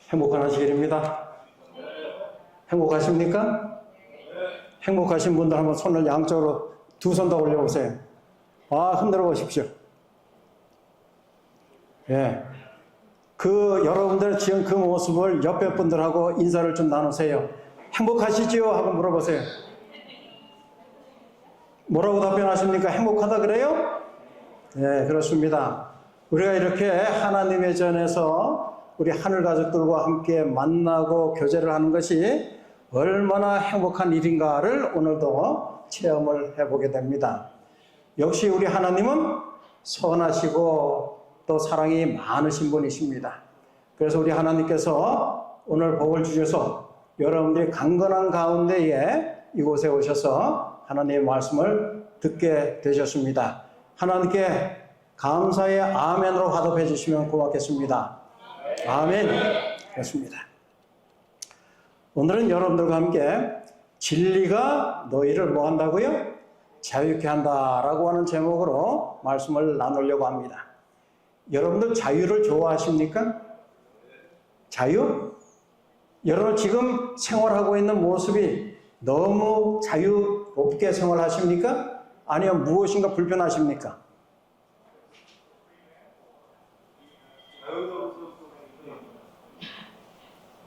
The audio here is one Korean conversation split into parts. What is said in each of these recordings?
행복한 하시길입니다. 행복하십니까? 행복하신 분들 한번 손을 양쪽으로 두 손 다 올려보세요. 흔들어 보십시오. 예. 여러분들 지금 그 모습을 옆에 분들하고 인사를 좀 나누세요. 행복하시지요? 하고 물어보세요. 뭐라고 답변하십니까? 행복하다 그래요? 네, 그렇습니다. 우리가 이렇게 하나님의 전에서 우리 하늘 가족들과 함께 만나고 교제를 하는 것이 얼마나 행복한 일인가를 오늘도 체험을 해보게 됩니다. 역시 우리 하나님은 선하시고 또 사랑이 많으신 분이십니다. 그래서 우리 하나님께서 오늘 복을 주셔서 여러분들이 강건한 가운데에 이곳에 오셔서 하나님의 말씀을 듣게 되셨습니다. 하나님께 감사의 아멘으로 화답해 주시면 고맙겠습니다. 아멘. 그렇습니다. 오늘은 여러분들과 함께 진리가 너희를 뭐 한다고요? 자유케 한다라고 하는 제목으로 말씀을 나누려고 합니다. 여러분들 자유를 좋아하십니까? 자유? 여러분 지금 생활하고 있는 모습이 너무 자유롭게 생활하십니까? 아니면 무엇인가 불편하십니까?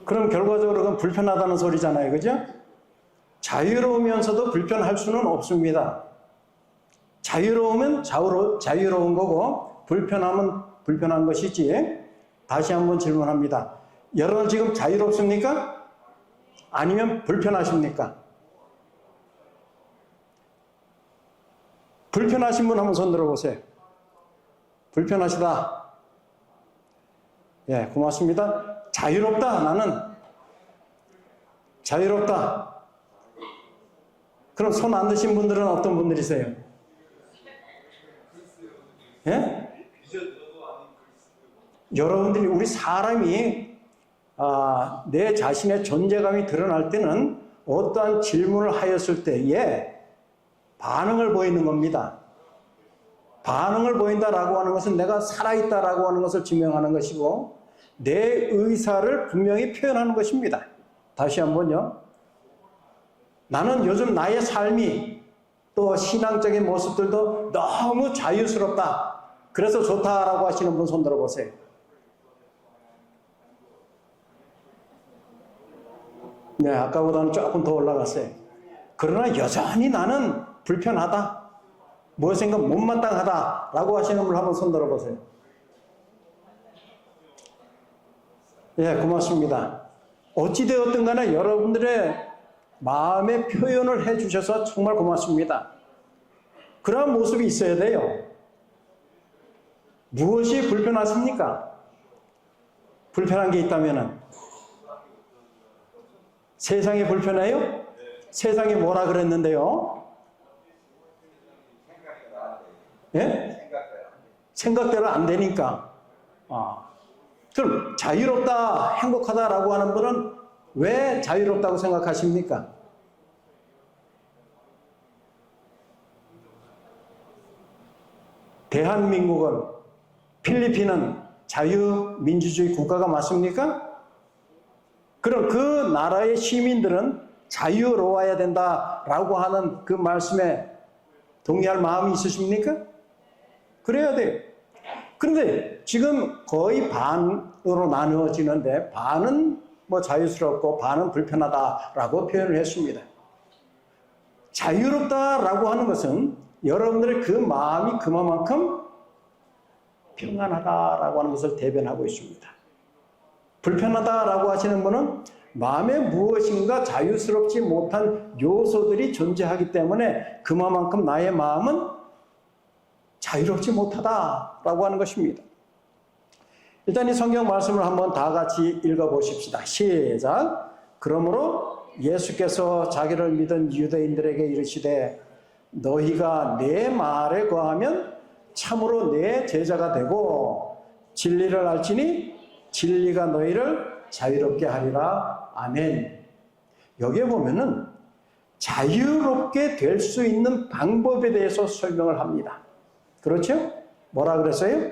그럼 결과적으로 그건 불편하다는 소리잖아요. 그죠? 자유로우면서도 불편할 수는 없습니다. 자유로우면 자유로운 거고 불편하면 불편한 것이지. 다시 한번 질문합니다. 여러분 지금 자유롭습니까? 아니면 불편하십니까? 불편하신 분 한번 손 들어보세요. 불편하시다. 예, 고맙습니다. 자유롭다. 나는 자유롭다. 그럼 손 안 드신 분들은 어떤 분들이세요? 예? 여러분들이 우리 사람이 내 자신의 존재감이 드러날 때는 어떠한 질문을 하였을 때에 반응을 보이는 겁니다. 반응을 보인다라고 하는 것은 내가 살아있다라고 하는 것을 증명하는 것이고 내 의사를 분명히 표현하는 것입니다. 다시 한번요. 나는 요즘 나의 삶이 또 신앙적인 모습들도 너무 자유스럽다. 그래서 좋다라고 하시는 분 손 들어보세요. 네, 아까보다는 조금 더 올라갔어요. 그러나 여전히 나는 불편하다. 무엇인가 못마땅하다라고 하시는 분 한번 손 들어보세요. 예, 고맙습니다. 어찌되었든 간에 여러분들의 마음의 표현을 해주셔서 정말 고맙습니다. 그러한 모습이 있어야 돼요. 무엇이 불편하십니까? 불편한 게 있다면은 세상이 불편해요? 세상이 뭐라 그랬는데요? 예? 생각대로 안 되니까. 그럼 자유롭다, 행복하다라고 하는 분은 왜 자유롭다고 생각하십니까? 대한민국은, 필리핀은 자유민주주의 국가가 맞습니까? 그럼 그 나라의 시민들은 자유로워야 된다라고 하는 그 말씀에 동의할 마음이 있으십니까? 그래야 돼요. 그런데 지금 거의 반으로 나누어지는데 반은 뭐 자유스럽고 반은 불편하다라고 표현을 했습니다. 자유롭다라고 하는 것은 여러분들의 그 마음이 그만큼 평안하다라고 하는 것을 대변하고 있습니다. 불편하다라고 하시는 분은 마음에 무엇인가 자유스럽지 못한 요소들이 존재하기 때문에 그만큼 나의 마음은 자유롭지 못하다라고 하는 것입니다. 일단 이 성경 말씀을 한번 다 같이 읽어보십시다. 시작. 그러므로 예수께서 자기를 믿은 유대인들에게 이르시되 너희가 내 말에 거하면 참으로 내 제자가 되고 진리를 알지니 진리가 너희를 자유롭게 하리라. 아멘. 여기에 보면은 자유롭게 될 수 있는 방법에 대해서 설명을 합니다. 그렇죠? 뭐라 그랬어요?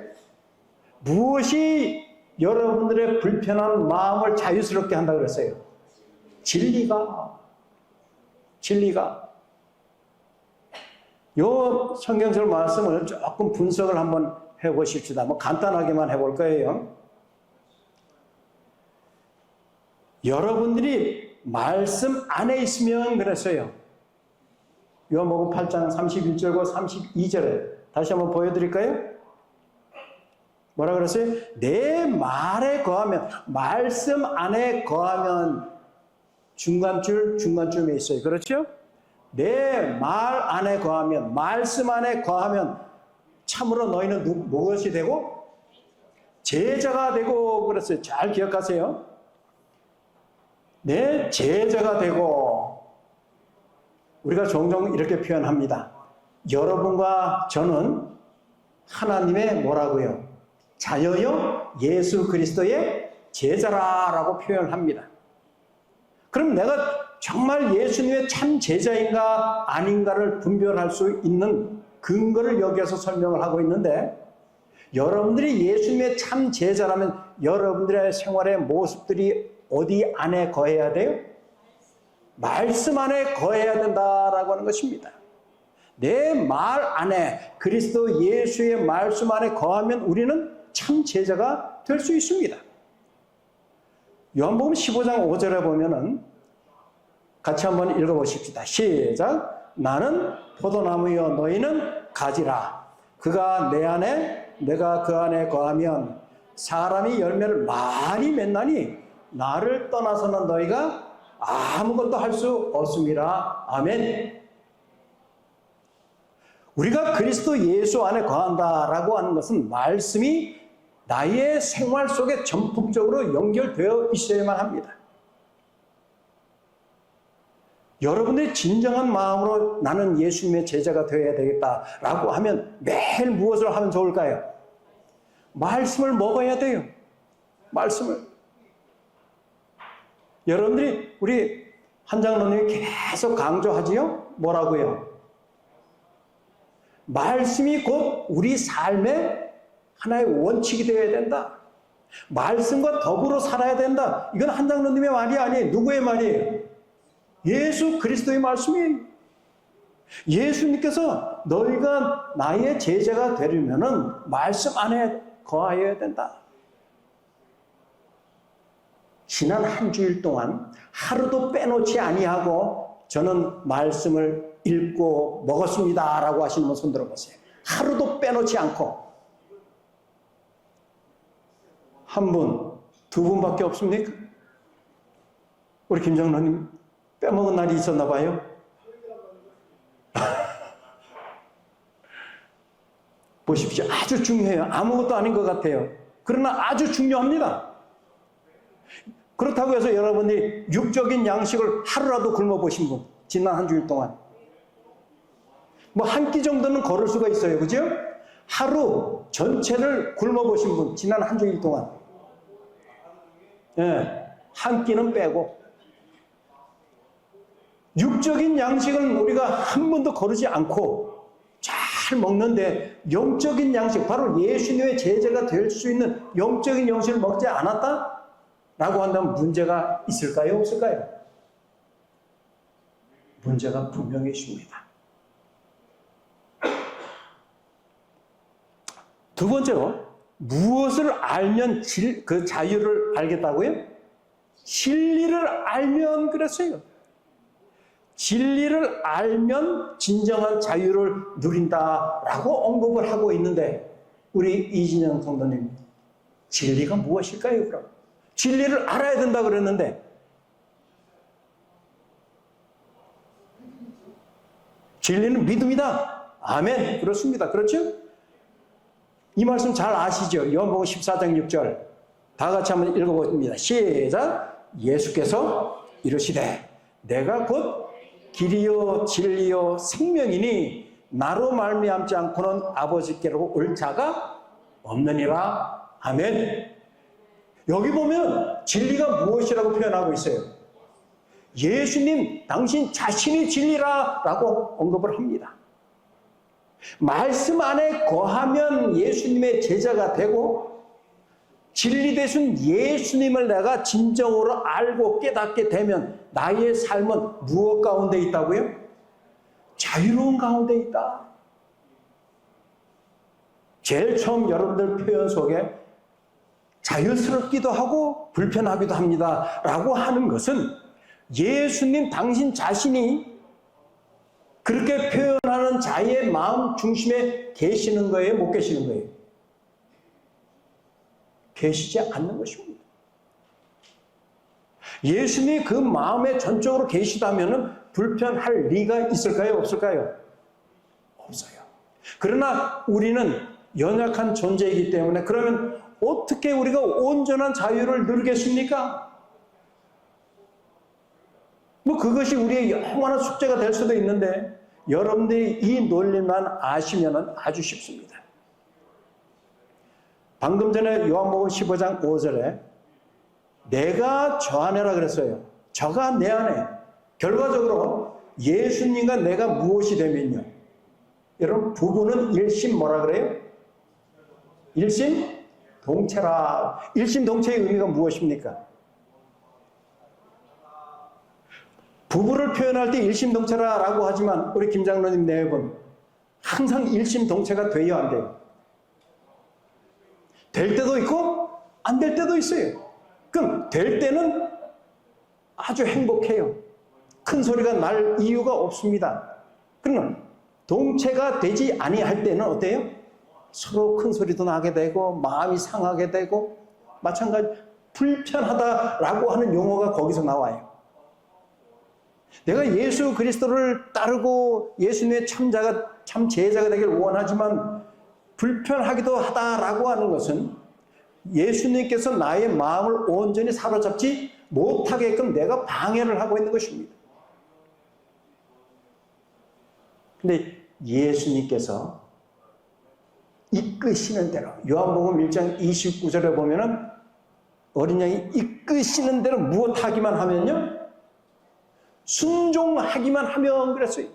무엇이 여러분들의 불편한 마음을 자유스럽게 한다 그랬어요. 진리가. 요 성경절 말씀을 조금 분석을 한번 해보십시다. 뭐 간단하게만 해볼 거예요. 여러분들이 말씀 안에 있으면 그랬어요. 요한복음 8장 31절과 32절에 다시 한번 보여드릴까요? 뭐라 그랬어요? 내 말에 거하면, 말씀 안에 거하면, 중간쯤에 있어요. 그렇죠? 내 말 안에 거하면, 말씀 안에 거하면 참으로 너희는 무엇이 되고? 제자가 되고 그랬어요. 잘 기억하세요. 내 제자가 되고. 우리가 종종 이렇게 표현합니다. 여러분과 저는 하나님의 뭐라고요? 자녀요 예수 그리스도의 제자라라고 표현합니다. 그럼 내가 정말 예수님의 참 제자인가 아닌가를 분별할 수 있는 근거를 여기에서 설명을 하고 있는데, 여러분들이 예수님의 참 제자라면 여러분들의 생활의 모습들이 어디 안에 거해야 돼요? 말씀 안에 거해야 된다라고 하는 것입니다. 내 말 안에, 그리스도 예수의 말씀 안에 거하면 우리는 참 제자가 될 수 있습니다. 요한복음 15장 5절에 보면은 같이 한번 읽어보십시다. 시작. 나는 포도나무여 너희는 가지라. 그가 내 안에 내가 그 안에 거하면 사람이 열매를 많이 맺나니 나를 떠나서는 너희가 아무것도 할 수 없습니다. 아멘. 우리가 그리스도 예수 안에 거한다라고 하는 것은 말씀이 나의 생활 속에 전폭적으로 연결되어 있어야만 합니다. 여러분들이 진정한 마음으로 나는 예수님의 제자가 되어야 되겠다라고 하면 매일 무엇을 하면 좋을까요? 말씀을 먹어야 돼요. 말씀을. 여러분들이 우리 한 장로님이 계속 강조하지요? 뭐라고요? 말씀이 곧 우리 삶의 하나의 원칙이 되어야 된다. 말씀과 더불어 살아야 된다. 이건 한 장로님의 말이 아니에요. 누구의 말이에요? 예수 그리스도의 말씀이에요. 예수님께서 너희가 나의 제자가 되려면은 말씀 안에 거하여야 된다. 지난 한 주일 동안 하루도 빼놓지 아니하고 저는 말씀을 읽고 먹었습니다 라고 하시는 분 손 들어보세요. 하루도 빼놓지 않고. 한 분, 두 분밖에 없습니까? 우리 김정로님 빼먹은 날이 있었나 봐요. 보십시오. 아주 중요해요. 아무것도 아닌 것 같아요. 그러나 아주 중요합니다. 그렇다고 해서 여러분이 육적인 양식을 하루라도 굶어보신 분, 지난 한 주일 동안. 뭐 한 끼 정도는 걸을 수가 있어요. 그죠? 하루 전체를 굶어보신 분, 지난 한 주일 동안. 예, 한 끼는 빼고. 육적인 양식은 우리가 한 번도 거르지 않고 잘 먹는데 영적인 양식, 바로 예수님의 제자가 될 수 있는 영적인 양식을 먹지 않았다? 라고 한다면 문제가 있을까요? 없을까요? 문제가 분명히 있습니다. 두 번째로, 무엇을 알면 그 자유를 알겠다고요? 진리를 알면 그랬어요. 진리를 알면 진정한 자유를 누린다라고 언급을 하고 있는데, 우리 이진영 성도님, 진리가 무엇일까요, 그럼? 진리를 알아야 된다 그랬는데, 진리는 믿음이다. 아멘. 그렇습니다. 그렇죠? 이 말씀 잘 아시죠? 요한복음 14장 6절. 다 같이 한번 읽어봅니다. 시작. 예수께서 이르시되 내가 곧 길이요 진리요 생명이니 나로 말미암지 않고는 아버지께로 올 자가 없느니라. 아멘. 여기 보면 진리가 무엇이라고 표현하고 있어요? 예수님 당신 자신이 진리라라고 언급을 합니다. 말씀 안에 거하면 예수님의 제자가 되고, 진리 되신 예수님을 내가 진정으로 알고 깨닫게 되면 나의 삶은 무엇 가운데 있다고요? 자유로운 가운데 있다. 제일 처음 여러분들 표현 속에 자유스럽기도 하고 불편하기도 합니다 라고 하는 것은 예수님 당신 자신이 그렇게 표현하는 자의 마음 중심에 계시는 거예요? 못 계시는 거예요? 계시지 않는 것입니다. 예수님이 그 마음에 전적으로 계시다면 불편할 리가 있을까요? 없을까요? 없어요. 그러나 우리는 연약한 존재이기 때문에 그러면 어떻게 우리가 온전한 자유를 누리겠습니까? 뭐 그것이 우리의 영원한 숙제가 될 수도 있는데 여러분들이 이 논리만 아시면 아주 쉽습니다. 방금 전에 요한복음 15장 5절에 내가 저 안에라 그랬어요. 저가 내 안에. 결과적으로 예수님과 내가 무엇이 되면요. 여러분 부부는 일심 뭐라 그래요? 일심동체라. 일심동체의 의미가 무엇입니까? 부부를 표현할 때 일심동체라고 하지만 우리 김 장로님 네 분 항상 일심동체가 돼야 안 돼요. 될 때도 있고 안 될 때도 있어요. 그럼 될 때는 아주 행복해요. 큰 소리가 날 이유가 없습니다. 그러면 동체가 되지 아니할 때는 어때요? 서로 큰 소리도 나게 되고 마음이 상하게 되고 마찬가지 불편하다라고 하는 용어가 거기서 나와요. 내가 예수 그리스도를 따르고 예수님의 참 제자가 되기를 원하지만 불편하기도 하다라고 하는 것은 예수님께서 나의 마음을 온전히 사로잡지 못하게끔 내가 방해를 하고 있는 것입니다. 근데 예수님께서 이끄시는 대로 요한복음 1장 29절에 보면은 어린 양이 이끄시는 대로 무엇하기만 하면요? 순종하기만 하면 그랬어요.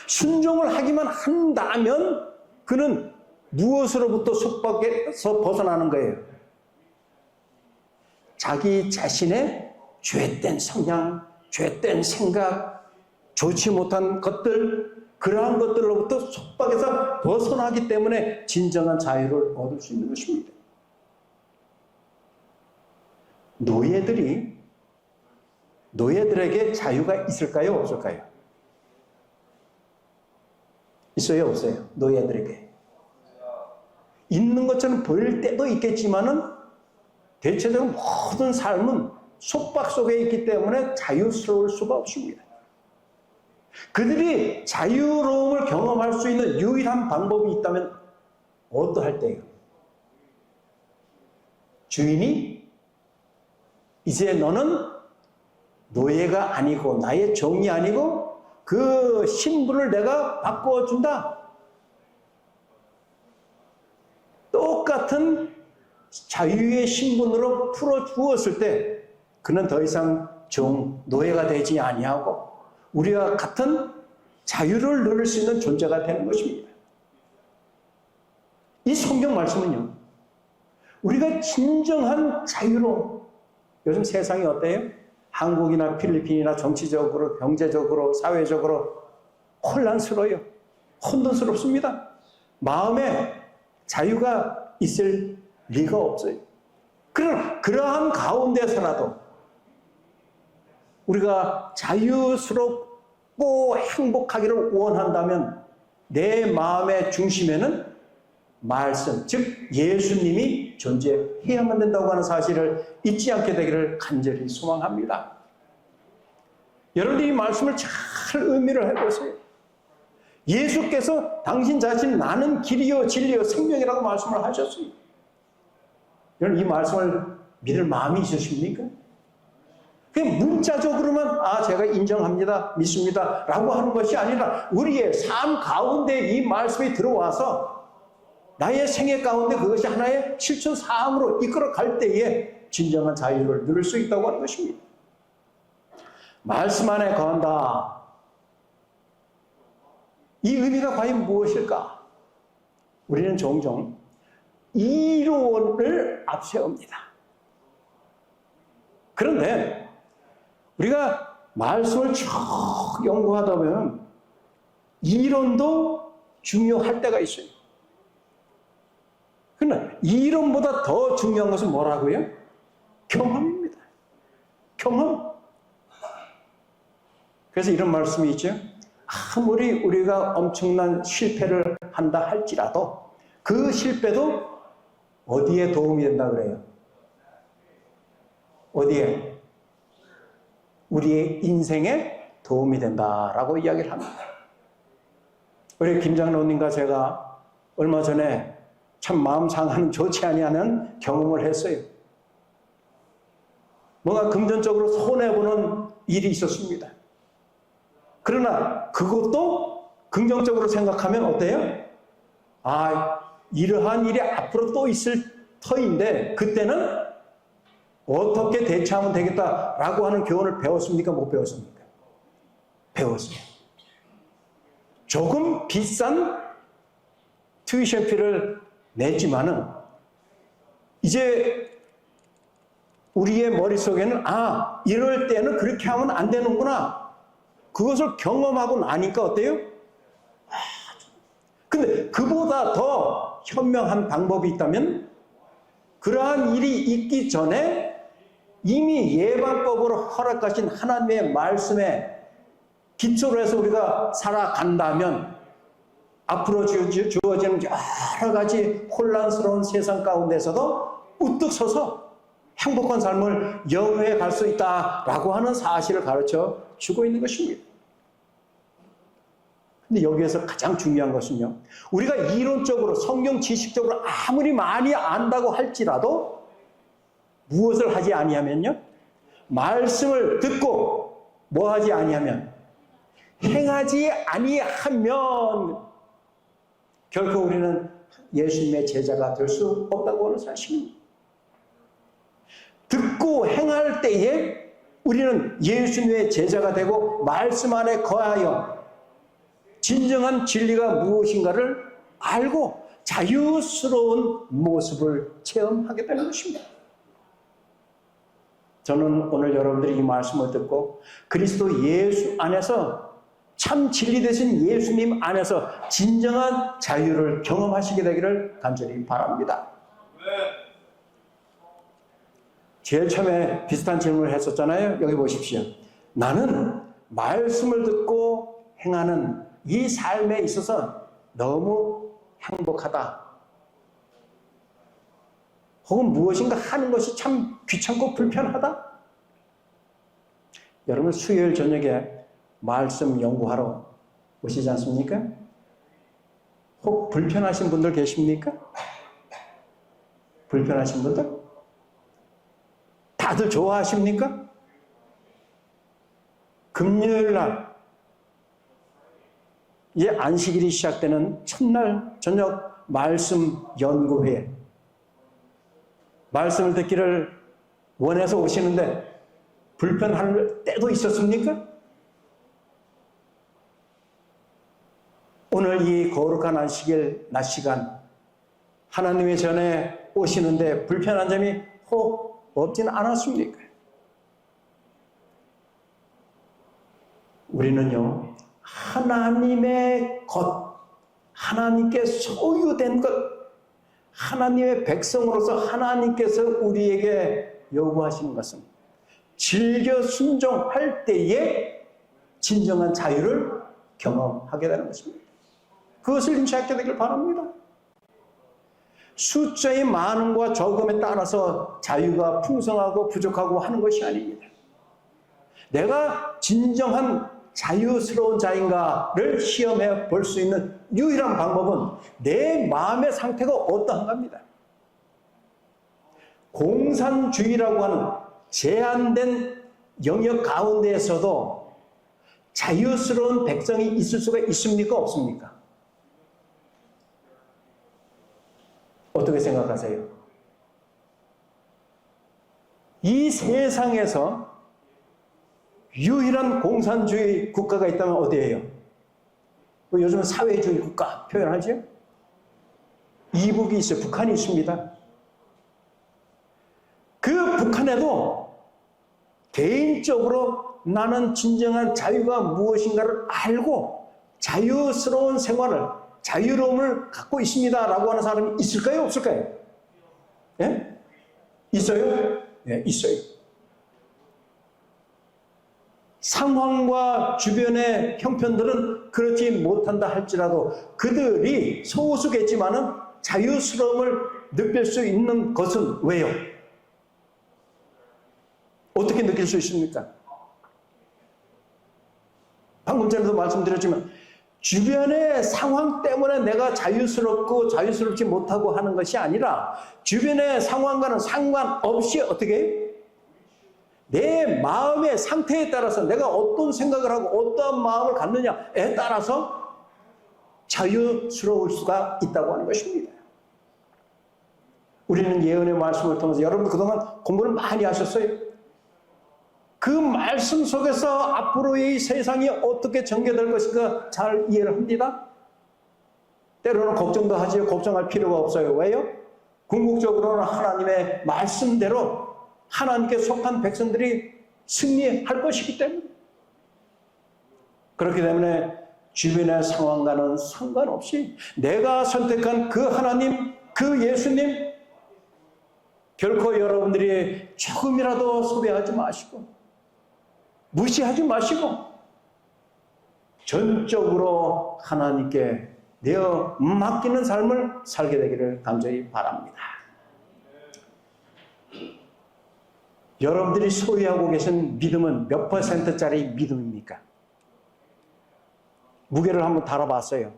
순종을 하기만 한다면 그는 무엇으로부터 속박에서 벗어나는 거예요? 자기 자신의 죄된 성향, 죄된 생각, 좋지 못한 것들, 그러한 것들로부터 속박에서 벗어나기 때문에 진정한 자유를 얻을 수 있는 것입니다. 노예들에게 자유가 있을까요? 없을까요? 있어요? 없어요? 노예들에게. 있는 것처럼 보일 때도 있겠지만은 대체적으로 모든 삶은 속박 속에 있기 때문에 자유스러울 수가 없습니다. 그들이 자유로움을 경험할 수 있는 유일한 방법이 있다면 어떠할 때요? 주인이 이제 너는 노예가 아니고 나의 종이 아니고 그 신분을 내가 바꿔준다. 똑같은 자유의 신분으로 풀어주었을 때 그는 더 이상 노예가 되지 아니하고 우리와 같은 자유를 누릴 수 있는 존재가 되는 것입니다. 이 성경 말씀은요. 우리가 진정한 자유로 요즘 세상이 어때요? 한국이나 필리핀이나 정치적으로, 경제적으로, 사회적으로 혼란스러워요. 혼돈스럽습니다. 마음에 자유가 있을 리가 없어요. 그러나 그러한 가운데서라도 우리가 자유스럽고 행복하기를 원한다면 내 마음의 중심에는 말씀, 즉 예수님이 존재해야만 된다고 하는 사실을 잊지 않게 되기를 간절히 소망합니다. 여러분들이 이 말씀을 잘 의미를 해보세요. 예수께서 당신 자신 나는 길이요 진리요 생명이라고 말씀을 하셨어요. 여러분 이 말씀을 믿을 마음이 있으십니까? 그냥 문자적으로만 제가 인정합니다, 믿습니다 라고 하는 것이 아니라 우리의 삶 가운데 이 말씀이 들어와서 나의 생애 가운데 그것이 하나의 실천사항으로 이끌어 갈 때에 진정한 자유를 누릴 수 있다고 하는 것입니다. 말씀 안에 거한다. 이 의미가 과연 무엇일까? 우리는 종종 이론을 앞세웁니다. 그런데 우리가 말씀을 쭉 연구하다 보면 이론도 중요할 때가 있어요. 그러나 이론보다 더 중요한 것은 뭐라고요? 경험입니다. 경험. 그래서 이런 말씀이 있죠. 아무리 우리가 엄청난 실패를 한다 할지라도 그 실패도 어디에 도움이 된다 그래요? 어디에? 우리의 인생에 도움이 된다라고 이야기를 합니다. 우리 김장로님과 제가 얼마 전에 참 마음 상하는 좋지 아니하는 경험을 했어요. 뭔가 금전적으로 손해보는 일이 있었습니다. 그러나 그것도 긍정적으로 생각하면 어때요? 이러한 일이 앞으로 또 있을 터인데 그때는 어떻게 대처하면 되겠다라고 하는 교훈을 배웠습니까? 못 배웠습니까? 배웠어요. 조금 비싼 튜이션비를 냈지만은 이제 우리의 머릿속에는 이럴 때는 그렇게 하면 안 되는구나. 그것을 경험하고 나니까 어때요? 근데 그보다 더 현명한 방법이 있다면 그러한 일이 있기 전에 이미 예방법으로 허락하신 하나님의 말씀에 기초로 해서 우리가 살아간다면 앞으로 주어지는 여러 가지 혼란스러운 세상 가운데서도 우뚝 서서 행복한 삶을 영위해 갈 수 있다라고 하는 사실을 가르쳐 주고 있는 것입니다. 근데 여기에서 가장 중요한 것은요, 우리가 이론적으로 성경 지식적으로 아무리 많이 안다고 할지라도 무엇을 하지 아니하면요, 말씀을 듣고 뭐 하지 아니하면, 행하지 아니하면 결코 우리는 예수님의 제자가 될 수 없다고 하는 사실입니다. 듣고 행할 때에 우리는 예수님의 제자가 되고 말씀 안에 거하여 진정한 진리가 무엇인가를 알고 자유스러운 모습을 체험하겠다는 것입니다. 저는 오늘 여러분들이 이 말씀을 듣고 그리스도 예수 안에서 참 진리 되신 예수님 안에서 진정한 자유를 경험하시게 되기를 간절히 바랍니다. 제일 처음에 비슷한 질문을 했었잖아요. 여기 보십시오. 나는 말씀을 듣고 행하는 이 삶에 있어서 너무 행복하다. 혹은 무엇인가 하는 것이 참 귀찮고 불편하다. 여러분 수요일 저녁에 말씀 연구하러 오시지 않습니까? 혹 불편하신 분들 계십니까? 불편하신 분들? 다들 좋아하십니까? 금요일 날 이제 안식일이 시작되는 첫날 저녁 말씀 연구회 말씀을 듣기를 원해서 오시는데 불편할 때도 있었습니까? 오늘 이 거룩한 안식일 낮 시간 하나님의 전에 오시는데 불편한 점이 혹 없지는 않았습니까? 우리는요, 하나님의 것, 하나님께 소유된 것, 하나님의 백성으로서 하나님께서 우리에게 요구하시는 것은 즐겨 순종할 때에 진정한 자유를 경험하게 되는 것입니다. 그것을 인식하게 되길 바랍니다. 숫자의 많음과 적음에 따라서 자유가 풍성하고 부족하고 하는 것이 아닙니다. 내가 진정한 자유스러운 자인가를 시험해 볼 수 있는 유일한 방법은 내 마음의 상태가 어떠한가입니다. 공산주의라고 하는 제한된 영역 가운데에서도 자유스러운 백성이 있을 수가 있습니까? 없습니까? 어떻게 생각하세요? 이 세상에서 유일한 공산주의 국가가 있다면 어디예요? 요즘은 사회주의 국가 표현하죠? 이북이 있어요. 북한이 있습니다. 그 북한에도 개인적으로 나는 진정한 자유가 무엇인가를 알고 자유스러운 생활을, 자유로움을 갖고 있습니다 라고 하는 사람이 있을까요? 없을까요? 예? 있어요? 예, 있어요. 상황과 주변의 형편들은 그렇지 못한다 할지라도 그들이 소수겠지만은 자유스러움을 느낄 수 있는 것은 왜요? 어떻게 느낄 수 있습니까? 방금 전에도 말씀드렸지만 주변의 상황 때문에 내가 자유스럽고 자유스럽지 못하고 하는 것이 아니라 주변의 상황과는 상관없이 어떻게 해요? 내 마음의 상태에 따라서 내가 어떤 생각을 하고 어떠한 마음을 갖느냐에 따라서 자유스러울 수가 있다고 하는 것입니다. 우리는 예언의 말씀을 통해서 여러분 그동안 공부를 많이 하셨어요. 그 말씀 속에서 앞으로의 세상이 어떻게 전개될 것인가 잘 이해를 합니다. 때로는 걱정도 하지요. 걱정할 필요가 없어요. 왜요? 궁극적으로는 하나님의 말씀대로 하나님께 속한 백성들이 승리할 것이기 때문에. 그렇기 때문에 주변의 상황과는 상관없이 내가 선택한 그 하나님, 그 예수님 결코 여러분들이 조금이라도 소외하지 마시고 무시하지 마시고 전적으로 하나님께 내어 맡기는 삶을 살게 되기를 간절히 바랍니다. 여러분들이 소유하고 계신 믿음은 몇 %짜리 믿음입니까? 무게를 한번 달아봤어요.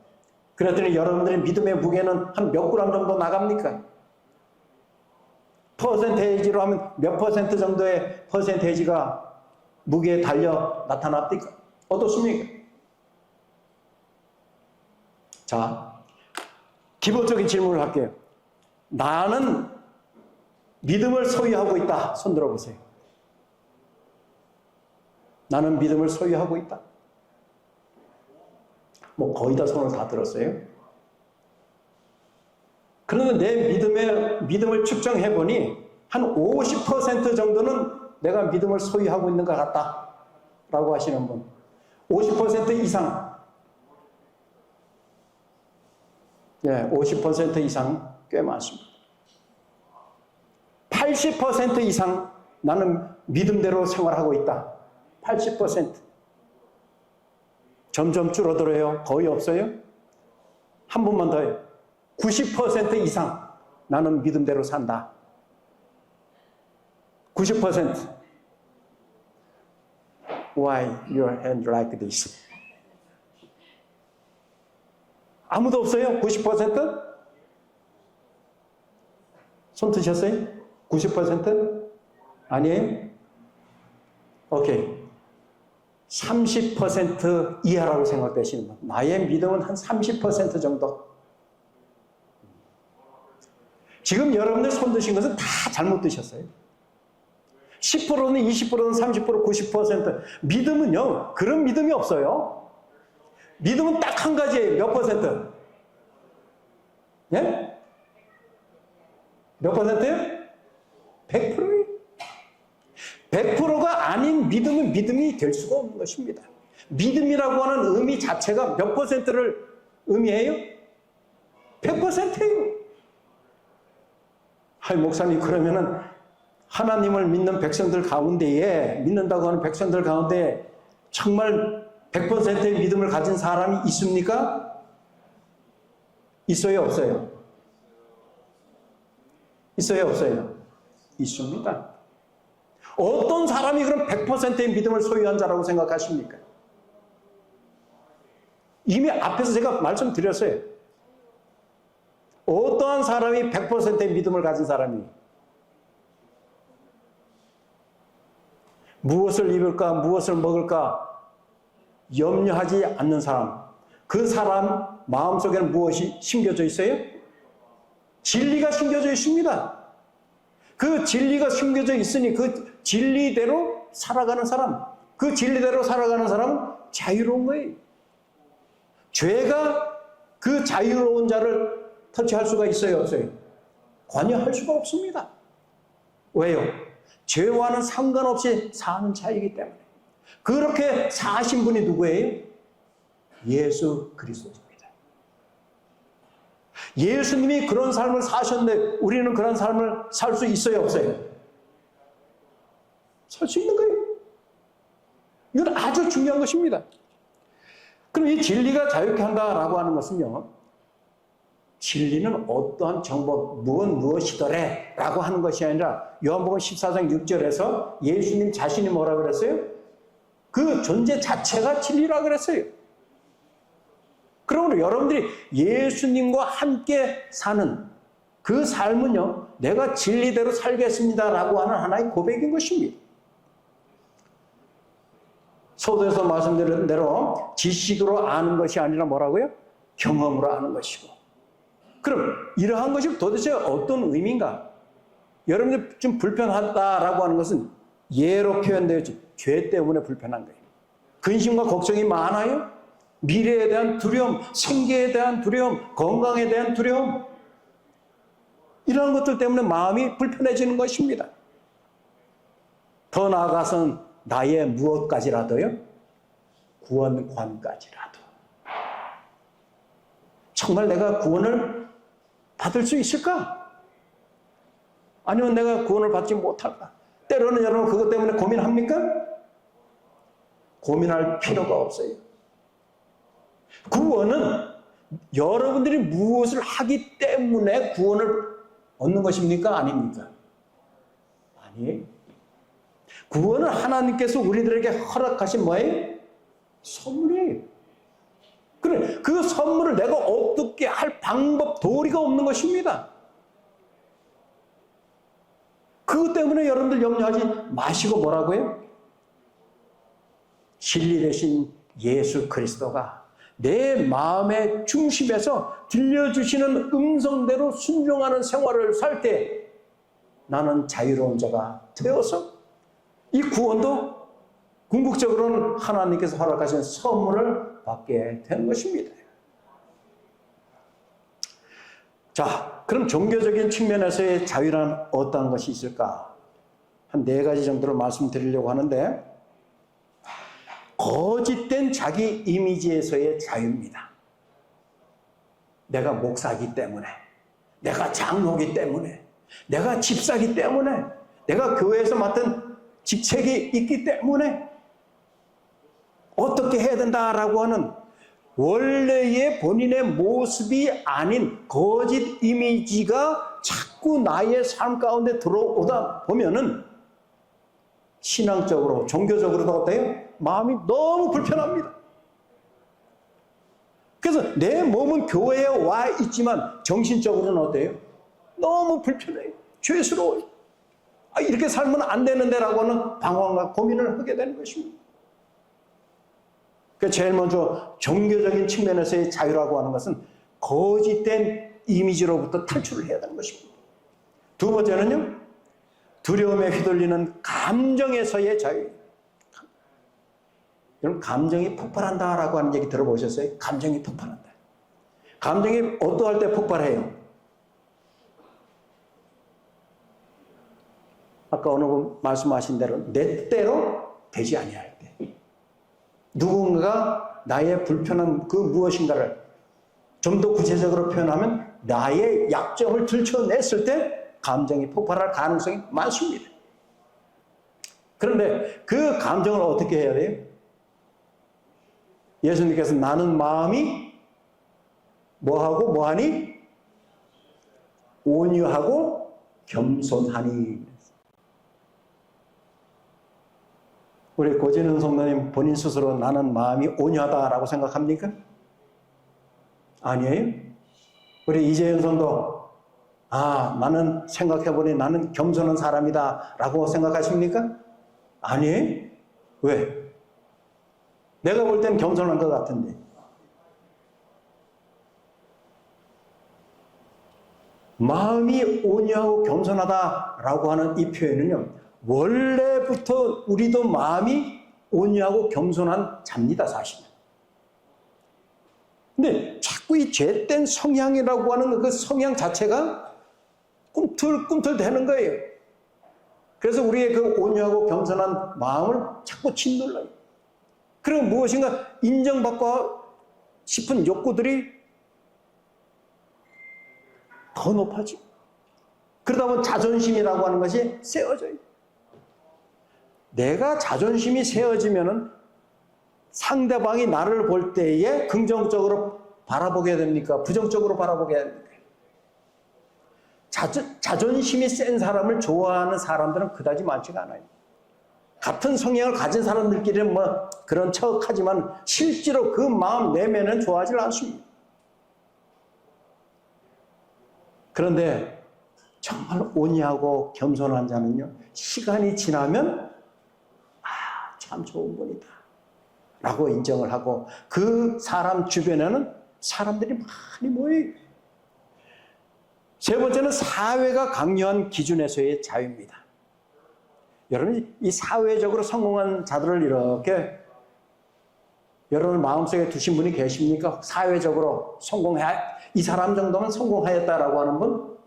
그랬더니 여러분들의 믿음의 무게는 한 몇 그램 정도 나갑니까? 퍼센테이지로 하면 몇 % 정도의 퍼센테이지가 무게에 달려 나타납니까? 어떻습니까? 자, 기본적인 질문을 할게요. 나는 믿음을 소유하고 있다. 손 들어보세요. 나는 믿음을 소유하고 있다. 뭐 거의 다 손을 다 들었어요. 그러면 내 믿음을 측정해 보니 한 50% 정도는 내가 믿음을 소유하고 있는 것 같다 라고 하시는 분, 50% 이상, 예, 50% 이상 꽤 많습니다. 80% 이상 나는 믿음대로 생활하고 있다. 80%. 점점 줄어들어요. 거의 없어요. 한 번만 더요. 90% 이상 나는 믿음대로 산다. 90%. Why your hand like this? 아무도 없어요? 90%? 손 드셨어요? 90%? 아니에요? 오케이. 30% 이하라고 생각되시는 분. 나의 믿음은 한 30% 정도. 지금 여러분들 손 드신 것은 다 잘못 드셨어요. 10%는 20%는 30%, 90%. 믿음은요, 그런 믿음이 없어요. 믿음은 딱 한 가지예요. 몇 %? 예? 몇 %예요? 100%예요. 100%가 아닌 믿음은 믿음이 될 수가 없는 것입니다. 믿음이라고 하는 의미 자체가 몇 %를 의미해요? 100%예요. 하이 목사님, 그러면은 하나님을 믿는 백성들 가운데에, 믿는다고 하는 백성들 가운데 정말 100%의 믿음을 가진 사람이 있습니까? 있어요, 없어요? 있어요, 없어요? 있습니다. 어떤 사람이 그럼 100%의 믿음을 소유한 자라고 생각하십니까? 이미 앞에서 제가 말씀드렸어요. 어떠한 사람이 100%의 믿음을 가진 사람이? 무엇을 입을까, 무엇을 먹을까 염려하지 않는 사람. 그 사람 마음속에는 무엇이 심겨져 있어요? 진리가 심겨져 있습니다. 그 진리가 심겨져 있으니 그 진리대로 살아가는 사람, 그 진리대로 살아가는 사람은 자유로운 거예요. 죄가 그 자유로운 자를 터치할 수가 있어요, 없어요? 관여할 수가 없습니다. 왜요? 죄와는 상관없이 사는 자이기 때문에. 그렇게 사신 분이 누구예요? 예수 그리스도입니다. 예수님이 그런 삶을 사셨는데 우리는 그런 삶을 살 수 있어요, 없어요? 살 수 있는 거예요. 이건 아주 중요한 것입니다. 그럼 이 진리가 자유케 한다라고 하는 것은요, 진리는 어떠한 정보, 무엇이더래 라고 하는 것이 아니라 요한복음 14장 6절에서 예수님 자신이 뭐라 그랬어요? 그 존재 자체가 진리라 그랬어요. 그러므로 여러분들이 예수님과 함께 사는 그 삶은요, 내가 진리대로 살겠습니다라고 하는 하나의 고백인 것입니다. 서두에서 말씀드린 대로 지식으로 아는 것이 아니라 뭐라고요? 경험으로 아는 것이고. 그럼 이러한 것이 도대체 어떤 의미인가? 여러분들 좀 불편하다라고 하는 것은 예로 표현되어 있죠. 죄 때문에 불편한 거예요. 근심과 걱정이 많아요. 미래에 대한 두려움, 생계에 대한 두려움, 건강에 대한 두려움, 이런 것들 때문에 마음이 불편해지는 것입니다. 더 나아가서는 나의 무엇까지라도요? 구원관까지라도. 정말 내가 구원을 받을 수 있을까? 아니면 내가 구원을 받지 못할까? 때로는 여러분 그것 때문에 고민합니까? 고민할 필요가 없어요. 구원은 여러분들이 무엇을 하기 때문에 구원을 얻는 것입니까? 아닙니까? 아니에요. 구원은 하나님께서 우리들에게 허락하신 뭐예요? 선물이에요. 그래, 그 선물을 내가 어떻게 할 방법, 도리가 없는 것입니다. 그것 때문에 여러분들 염려하지 마시고 뭐라고요? 진리 되신 예수 그리스도가 내 마음의 중심에서 들려주시는 음성대로 순종하는 생활을 살 때 나는 자유로운 자가 되어서 이 구원도 궁극적으로는 하나님께서 허락하신 선물을 받게 되는 것입니다. 자, 그럼 종교적인 측면에서의 자유란 어떤 것이 있을까? 한 4가지 정도를 말씀드리려고 하는데, 거짓된 자기 이미지에서의 자유입니다. 내가 목사기 때문에, 내가 장로기 때문에, 내가 집사기 때문에, 내가 교회에서 맡은 직책이 있기 때문에 어떻게 해야 된다라고 하는 원래의 본인의 모습이 아닌 거짓 이미지가 자꾸 나의 삶 가운데 들어오다 보면은 신앙적으로, 종교적으로도 어때요? 마음이 너무 불편합니다. 그래서 내 몸은 교회에 와 있지만 정신적으로는 어때요? 너무 불편해요. 죄스러워요. 이렇게 살면 안 되는데 라고는 방황과 고민을 하게 되는 것입니다. 그러니까 제일 먼저 종교적인 측면에서의 자유라고 하는 것은 거짓된 이미지로부터 탈출을 해야 되는 것입니다. 두 번째는요, 두려움에 휘둘리는 감정에서의 자유. 여러분, 감정이 폭발한다라고 하는 얘기 들어보셨어요? 감정이 폭발한다. 감정이 어떠할 때 폭발해요? 아까 어느 분 말씀하신 대로 내 때로 되지 아니할 때, 누군가가 나의 불편한 그 무엇인가를 좀 더 구체적으로 표현하면 나의 약점을 들춰냈을 때 감정이 폭발할 가능성이 많습니다. 그런데 그 감정을 어떻게 해야 돼요? 예수님께서 나는 마음이 뭐하고 뭐하니? 온유하고 겸손하니. 우리 고진은 성도님 본인 스스로 나는 마음이 온유하다라고 생각합니까? 아니에요. 우리 이재현 성도, 나는 생각해보니 나는 겸손한 사람이다 라고 생각하십니까? 아니에요. 왜? 내가 볼 땐 겸손한 것 같은데. 마음이 온유하고 겸손하다라고 하는 이 표현은요, 원래부터 우리도 마음이 온유하고 겸손한 자입니다, 사실은. 근데 자꾸 자꾸 이 죄된 성향이라고 하는 그 성향 자체가 꿈틀꿈틀대는 거예요. 그래서 우리의 그 온유하고 겸손한 마음을 자꾸 짓눌러요. 그리고 무엇인가 인정받고 싶은 욕구들이 더 높아지고, 그러다 보면 자존심이라고 하는 것이 세워져요. 내가 자존심이 세워지면은 상대방이 나를 볼 때에 긍정적으로 바라보게 됩니까? 부정적으로 바라보게 됩니까? 자존심이 센 사람을 좋아하는 사람들은 그다지 많지가 않아요. 같은 성향을 가진 사람들끼리는 뭐 그런 척하지만 실제로 그 마음 내면은 좋아하지 않습니다. 그런데 정말 온유하고 겸손한 자는요, 시간이 지나면 참 좋은 분이다 라고 인정을 하고, 그 사람 주변에는 사람들이 많이 모여요. 세 번째는 사회가 강요한 기준에서의 자유입니다. 여러분, 이 사회적으로 성공한 자들을 이렇게 여러분 마음속에 두신 분이 계십니까? 사회적으로 이 사람 정도면 성공하였다라고 하는 분?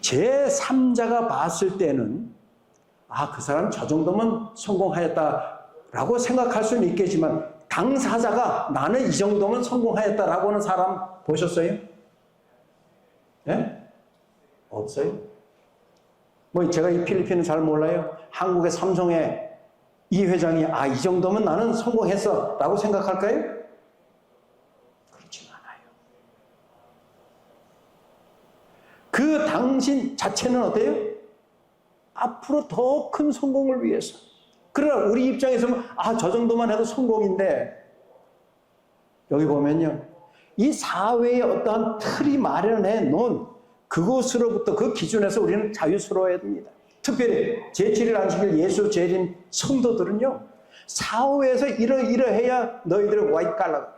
제3자가 봤을 때는 그 사람 저 정도면 성공하였다라고 생각할 수는 있겠지만, 당사자가 나는 이 정도면 성공하였다라고 하는 사람 보셨어요? 예? 없어요? 뭐 제가 이 필리핀은 잘 몰라요. 한국의 삼성의 이 회장이 이 정도면 나는 성공했어 라고 생각할까요? 그렇지 않아요. 그 당신 자체는 어때요? 앞으로 더 큰 성공을 위해서. 그러나 우리 입장에서 저 정도만 해도 성공인데, 여기 보면요, 이 사회의 어떠한 틀이 마련해 놓은 그곳으로부터, 그 기준에서 우리는 자유스러워야 됩니다. 특별히 제7일 안식일 예수 재림 성도들은요, 사회에서 이러해야 너희들의 와이트 깔라,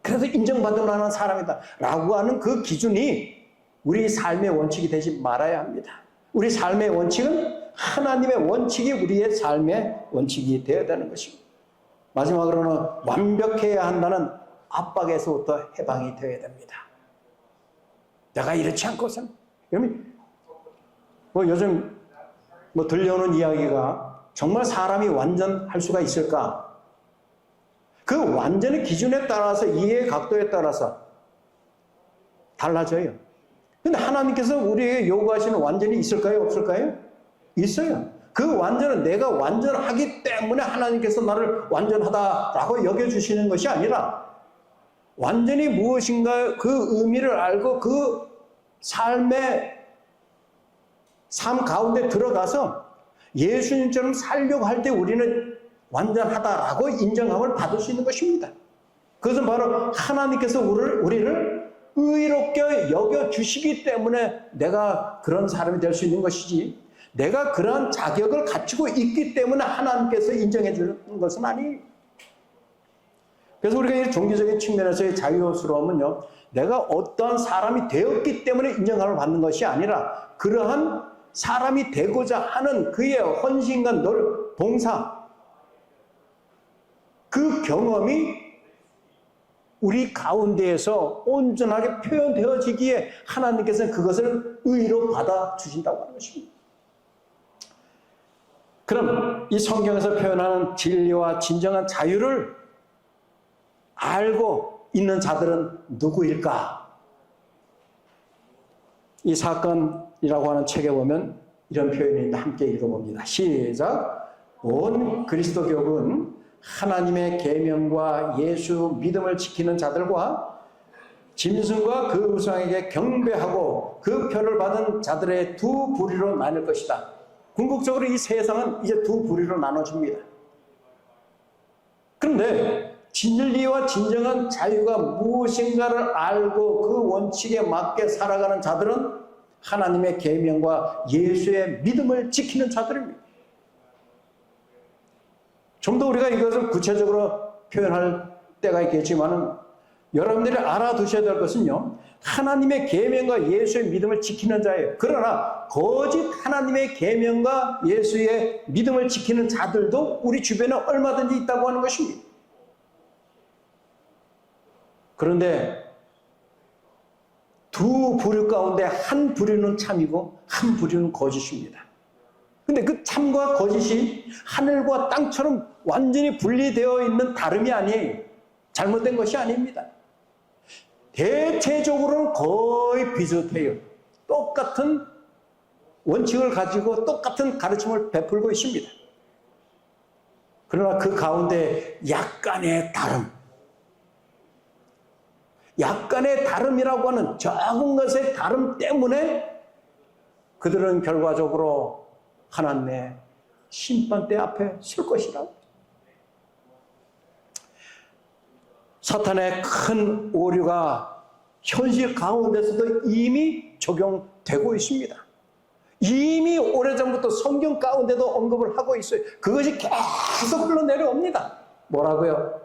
그래서 인정받을 만한 사람이다 라고 하는 그 기준이 우리 삶의 원칙이 되지 말아야 합니다. 우리 삶의 원칙은 하나님의 원칙이 우리의 삶의 원칙이 되어야 되는 것입니다. 마지막으로는 완벽해야 한다는 압박에서부터 해방이 되어야 됩니다. 내가 이렇지 않고선, 요즘 들려오는 이야기가 정말 사람이 완전할 수가 있을까? 그 완전의 기준에 따라서, 이해의 각도에 따라서 달라져요. 근데 하나님께서 우리에게 요구하시는 완전이 있을까요? 없을까요? 있어요. 그 완전은 내가 완전하기 때문에 하나님께서 나를 완전하다라고 여겨주시는 것이 아니라, 완전히 무엇인가 그 의미를 알고 그 삶 가운데 들어가서 예수님처럼 살려고 할 때 우리는 완전하다라고 인정함을 받을 수 있는 것입니다. 그것은 바로 하나님께서 우리를 의롭게 여겨주시기 때문에 내가 그런 사람이 될 수 있는 것이지, 내가 그런 자격을 갖추고 있기 때문에 하나님께서 인정해 주는 것은 아니에요. 그래서 우리가 이 종교적인 측면에서의 자유스러움은요, 내가 어떠한 사람이 되었기 때문에 인정함을 받는 것이 아니라, 그러한 사람이 되고자 하는 그의 헌신과 봉사, 그 경험이 우리 가운데에서 온전하게 표현되어지기에 하나님께서는 그것을 의로 받아주신다고 하는 것입니다. 그럼 이 성경에서 표현하는 진리와 진정한 자유를 알고 있는 자들은 누구일까? 이 사건이라고 하는 책에 보면 이런 표현이 있는데 함께 읽어봅니다. 시작. 온 그리스도교는 하나님의 계명과 예수 믿음을 지키는 자들과 짐승과 그 우상에게 경배하고 그 표를 받은 자들의 두 부류로 나눌 것이다. 궁극적으로 이 세상은 이제 두 부류로 나눠집니다. 그런데 진리와 진정한 자유가 무엇인가를 알고 그 원칙에 맞게 살아가는 자들은 하나님의 계명과 예수의 믿음을 지키는 자들입니다. 좀 더 우리가 이것을 구체적으로 표현할 때가 있겠지만, 여러분들이 알아두셔야 될 것은요, 하나님의 계명과 예수의 믿음을 지키는 자예요. 그러나 거짓 하나님의 계명과 예수의 믿음을 지키는 자들도 우리 주변에 얼마든지 있다고 하는 것입니다. 그런데 두 부류 가운데 한 부류는 참이고 한 부류는 거짓입니다. 근데 그 참과 거짓이 하늘과 땅처럼 완전히 분리되어 있는 다름이 아니에요. 잘못된 것이 아닙니다. 대체적으로는 거의 비슷해요. 똑같은 원칙을 가지고 똑같은 가르침을 베풀고 있습니다. 그러나 그 가운데 약간의 다름이라고 하는 작은 것의 다름 때문에 그들은 결과적으로 하나님의 심판대 앞에 설 것이라고. 사탄의 큰 오류가 현실 가운데서도 이미 적용되고 있습니다. 이미 오래전부터 성경 가운데도 언급을 하고 있어요. 그것이 계속 흘러내려옵니다. 뭐라고요?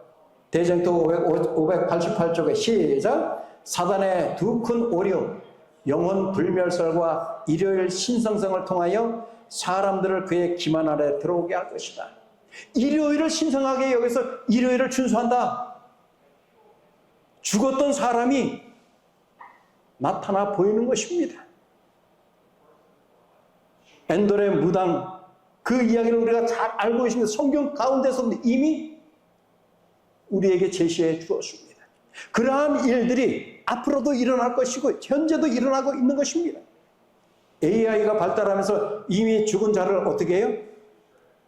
대전도 588쪽에 시작. 사단의 두 큰 오류, 영혼 불멸설과 일요일 신성성을 통하여 사람들을 그의 기만 아래 들어오게 할 것이다. 일요일을 신성하게 여기서 일요일을 준수한다. 죽었던 사람이 나타나 보이는 것입니다. 엔돌의 무당, 그 이야기를 우리가 잘 알고 있습니다. 성경 가운데서도 이미 우리에게 제시해 주었습니다. 그러한 일들이 앞으로도 일어날 것이고 현재도 일어나고 있는 것입니다. AI가 발달하면서 이미 죽은 자를 어떻게 해요?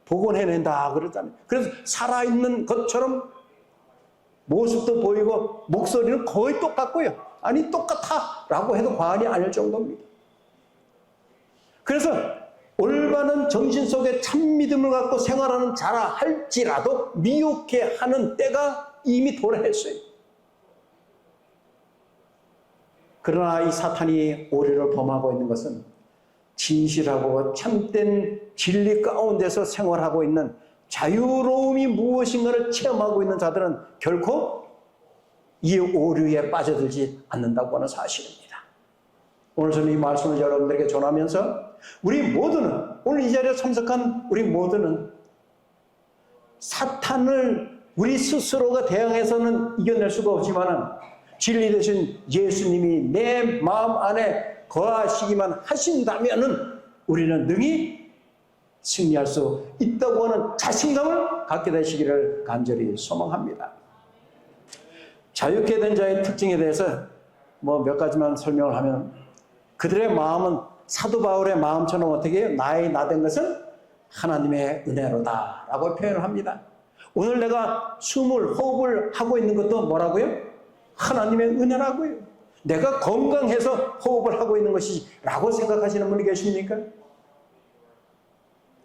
복원해낸다 그러잖아요. 그래서 살아있는 것처럼 모습도 보이고 목소리는 거의 똑같고요. 아니 똑같아 라고 해도 과언이 아닐 정도입니다. 그래서 올바른 정신 속에 참 믿음을 갖고 생활하는 자라 할지라도 미혹해 하는 때가 이미 도래했어요. 그러나 이 사탄이 오류를 범하고 있는 것은 진실하고 참된 진리 가운데서 생활하고 있는 자유로움이 무엇인가를 체험하고 있는 자들은 결코 이 오류에 빠져들지 않는다고 하는 사실입니다. 오늘 저는 이 말씀을 여러분들에게 전하면서 우리 모두는, 오늘 이 자리에 참석한 우리 모두는 사탄을 우리 스스로가 대항해서는 이겨낼 수가 없지만 진리 되신 예수님이 내 마음 안에 거하시기만 하신다면 우리는 능히 승리할 수 있다고 하는 자신감을 갖게 되시기를 간절히 소망합니다. 자유케 된 자의 특징에 대해서 몇 가지만 설명을 하면, 그들의 마음은 사도 바울의 마음처럼 어떻게 해요? 나의 나된 것은 하나님의 은혜로다 라고 표현을 합니다. 오늘 내가 숨을, 호흡을 하고 있는 것도 뭐라고요? 하나님의 은혜라고요. 내가 건강해서 호흡을 하고 있는 것이지 라고 생각하시는 분이 계십니까?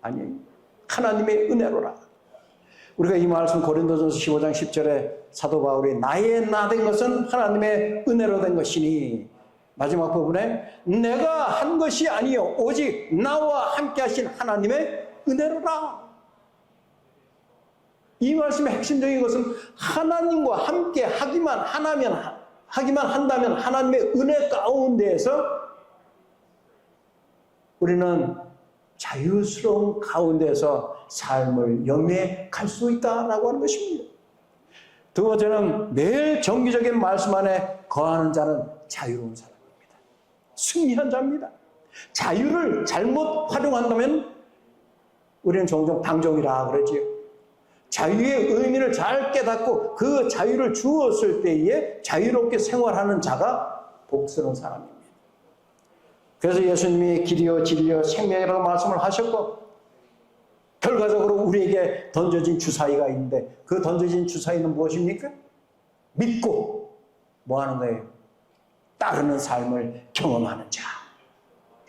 아니에요. 하나님의 은혜로라. 우리가 이 말씀 고린도전서 15장 10절에 사도 바울이 나의 나된 것은 하나님의 은혜로 된 것이니, 마지막 부분에 내가 한 것이 아니요 오직 나와 함께 하신 하나님의 은혜로라. 이 말씀의 핵심적인 것은 하나님과 함께 하기만 한다면 하나님의 은혜 가운데에서 우리는 자유스러운 가운데서 삶을 영위해 갈 수 있다라고 하는 것입니다. 두 번째는 매일 정기적인 말씀 안에 거하는 자는 자유로운 사람입니다. 승리한 자입니다. 자유를 잘못 활용한다면 우리는 종종 방종이라 그러지요. 자유의 의미를 잘 깨닫고 그 자유를 주었을 때에 자유롭게 생활하는 자가 복스러운 사람입니다. 그래서 예수님이 길이요 진리요 생명이라고 말씀을 하셨고, 결과적으로 우리에게 던져진 주사위가 있는데 그 던져진 주사위는 무엇입니까? 믿고 뭐 하는 거예요? 따르는 삶을 경험하는 자.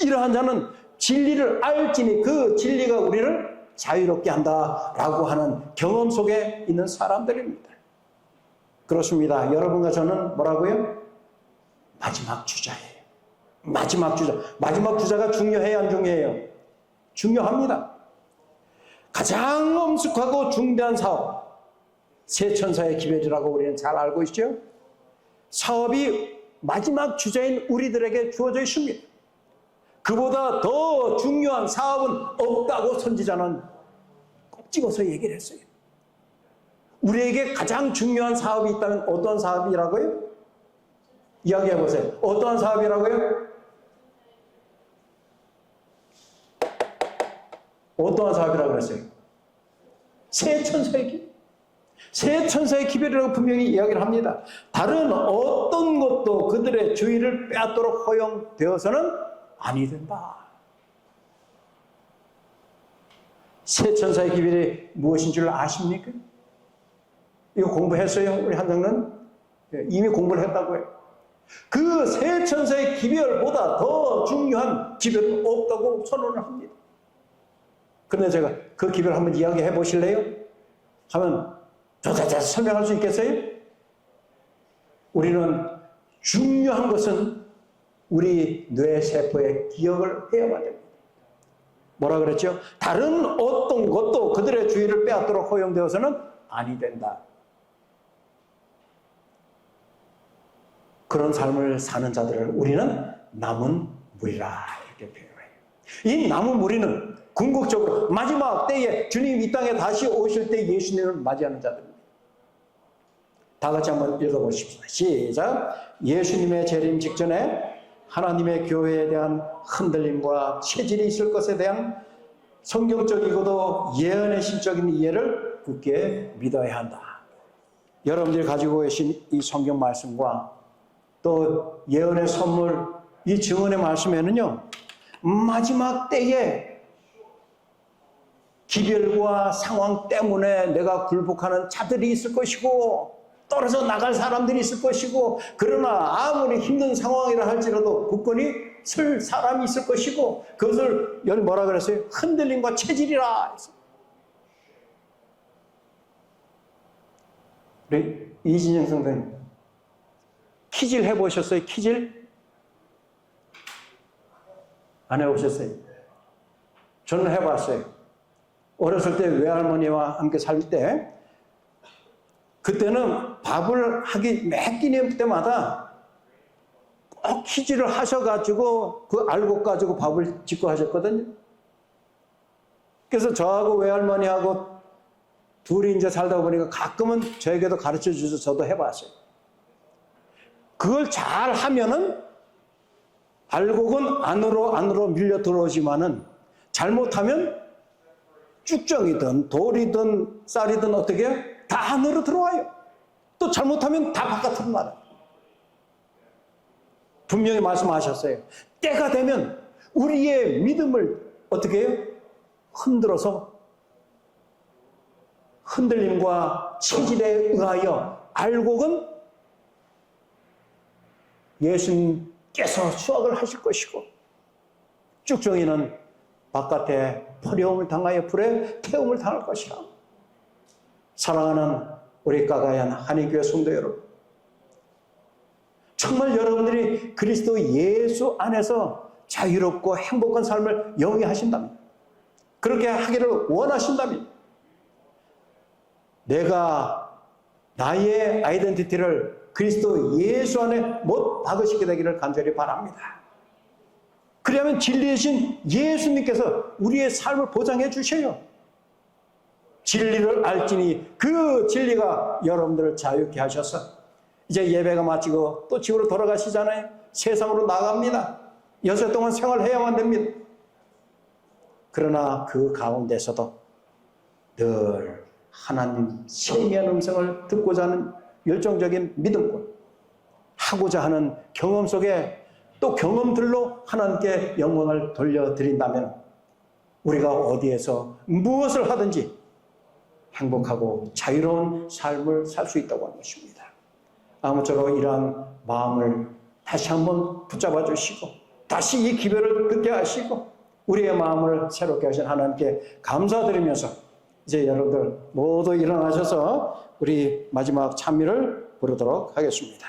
이러한 자는 진리를 알지니 그 진리가 우리를 자유롭게 한다라고 하는 경험 속에 있는 사람들입니다. 그렇습니다. 여러분과 저는 뭐라고요? 마지막 주자예요. 마지막 주자. 마지막 주자가 중요해요, 안 중요해요? 중요합니다. 가장 엄숙하고 중대한 사업, 새 천사의 기별이라고 우리는 잘 알고 있죠? 사업이 마지막 주자인 우리들에게 주어져 있습니다. 그보다 더 중요한 사업은 없다고 선지자는 꼭 찍어서 얘기를 했어요. 우리에게 가장 중요한 사업이 있다면 어떤 사업이라고요? 이야기해 보세요. 어떠한 사업이라고요? 어떠한 사업이라고 그랬어요? 새 천사의 기별. 새 천사의 기별이라고 분명히 이야기를 합니다. 다른 어떤 것도 그들의 주의를 빼앗도록 허용되어서는 아니 된다. 새 천사의 기별이 무엇인 줄 아십니까? 이거 공부했어요? 우리 한정은? 이미 공부를 했다고요. 그 새 천사의 기별보다 더 중요한 기별은 없다고 선언을 합니다. 근데 제가 그 기별 한번 이야기해 보실래요? 하면 저자자 설명할 수 있겠어요? 우리는 중요한 것은 우리 뇌세포의 기억을 해야만 됩니다. 뭐라 그랬죠? 다른 어떤 것도 그들의 주의를 빼앗도록 허용되어서는 아니 된다. 그런 삶을 사는 자들을 우리는 남은 무리라 이렇게 표현해요. 이 남은 무리는 궁극적으로 마지막 때에 주님 이 땅에 다시 오실 때 예수님을 맞이하는 자들입니다. 다 같이 한번 읽어보십시다. 시작. 예수님의 재림 직전에 하나님의 교회에 대한 흔들림과 체질이 있을 것에 대한 성경적이고도 예언의 심적인 이해를 굳게 믿어야 한다. 여러분들이 가지고 계신 이 성경 말씀과 또 예언의 선물, 이 증언의 말씀에는요, 마지막 때에 기별과 상황 때문에 내가 굴복하는 자들이 있을 것이고 떨어져 나갈 사람들이 있을 것이고 그러나 아무리 힘든 상황이라 할지라도 굳건히 설 사람이 있을 것이고 그것을 여기 뭐라 그랬어요? 흔들림과 체질이라 했어요. 우리 이진영 선생님 키질 해보셨어요? 키질? 안 해보셨어요? 저는 해봤어요. 어렸을 때 외할머니와 함께 살 때 그때는 밥을 하기 매 끼니 때마다 꼭 키질을 하셔가지고 그 알곡 가지고 밥을 짓고 하셨거든요. 그래서 저하고 외할머니하고 둘이 이제 살다 보니까 가끔은 저에게도 가르쳐 주셔서 저도 해봤어요. 그걸 잘 하면은 알곡은 안으로 밀려 들어오지만은 잘못하면 쭉정이든 돌이든 쌀이든 어떻게 다 안으로 들어와요. 또 잘못하면 다 바깥으로 나가요. 분명히 말씀하셨어요. 때가 되면 우리의 믿음을 어떻게 해요? 흔들어서 흔들림과 체질에 의하여 알곡은 예수님께서 수확을 하실 것이고 쭉정이는 바깥에 포려움을 당하여 불에 태움을 당할 것이라. 사랑하는 우리 까가얀 한인교회 성도 여러분, 정말 여러분들이 그리스도 예수 안에서 자유롭고 행복한 삶을 영위하신다면, 그렇게 하기를 원하신다면, 내가 나의 아이덴티티를 그리스도 예수 안에 못 박으시게 되기를 간절히 바랍니다. 그러면 진리이신 예수님께서 우리의 삶을 보장해 주셔요. 진리를 알지니 그 진리가 여러분들을 자유케 하셔서 이제 예배가 마치고 또 집으로 돌아가시잖아요. 세상으로 나갑니다. 여세 동안 생활해야만 됩니다. 그러나 그 가운데서도 늘 하나님 세미한 음성을 듣고자 하는 열정적인 믿음과 하고자 하는 경험 속에 또 경험들로 하나님께 영광을 돌려드린다면 우리가 어디에서 무엇을 하든지 행복하고 자유로운 삶을 살 수 있다고 하는 것입니다. 아무쪼록 이러한 마음을 다시 한번 붙잡아 주시고 다시 이 기별을 듣게 하시고 우리의 마음을 새롭게 하신 하나님께 감사드리면서 이제 여러분들 모두 일어나셔서 우리 마지막 찬미를 부르도록 하겠습니다.